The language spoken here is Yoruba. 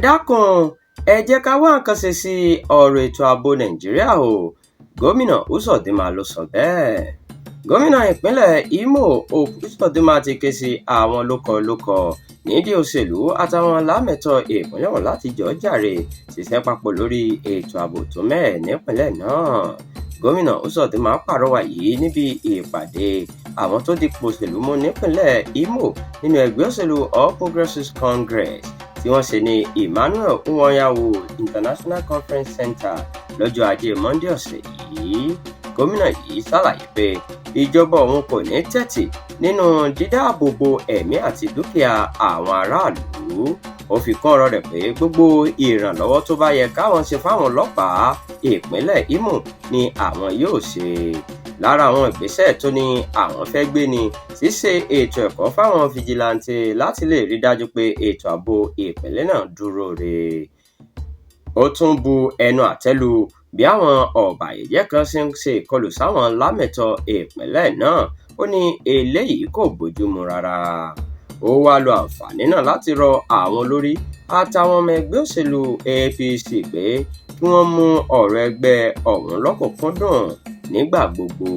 dákun ẹ jẹ́ ká wá nǹkan ṣe sí ọ̀rọ̀ ètò ààbò Nàìjíríà o. Gómìnà Uzodinma ló sọ bẹ́ẹ̀. Gómìnà ìpínlẹ̀ Imo Uzodinma ti ké sí àwọn lókọ̀lókọ̀ nídìí òṣèlú àtàwọn lámẹ̀tọ́ ìpínlẹ̀ ọ̀hún láti jọ̀ọ́ jàre ṣiṣẹ́ papọ̀ lórí ètò ààbò tó mẹ́hẹ̀ nípínlẹ̀ náà. Gómìnà Uzodinma pàrọwà yìí níbi ìpàdé àwọn tó dipò òṣèlú mú nípínlẹ̀ Imo nínú ẹgbẹ́ òṣèlú All Progressives Congress tí wọ́n ṣe ní Emmanuel Nwanyawo International Conference Center lọ́jọ́ Ajé Monday ọ̀sẹ̀ yìí. Gómìnà yìí ṣàlàyé pé ìjọba òun kò ní tẹ́tí nínú dídáàbòbò ẹ̀mí àti dúkìá àwọn aráàlú. Ó fi kún ọ̀rọ̀ rẹ̀ pé gbogbo ìrànlọ́wọ́ tó bá yẹ káwọn ṣe fáwọn ọlọ́pàá ìpínlẹ̀ Imo ni àwọn yóò ṣe. Lára àwọn ìgbésẹ̀ tó ní àwọn fẹ́ gbé ni ṣíṣe ètò ẹ̀kọ́ fáwọn fìjìláńtì láti lè rí dájú pé ètò ààbò ìpínlẹ̀ náà dúró re. Ó tún bu ẹnu àtẹ́ lu bí àwọn ọ̀bàyéjẹ́ kan ṣe ń ṣe ìkọlù sáwọn lámẹ̀tọ́ ìpínlẹ̀ náà. Ó ní eléyìí kò bójúmu rárá. Ó wá lo àǹfààní náà láti rọ àwọn olórí àtàwọn ọmọ ẹgbẹ́ òṣèlú APC pé kí wọ́n mú ọ̀rọ̀ ẹgbẹ́ ọ̀hún lọ́kùnkúndùn nígbà gbogbo.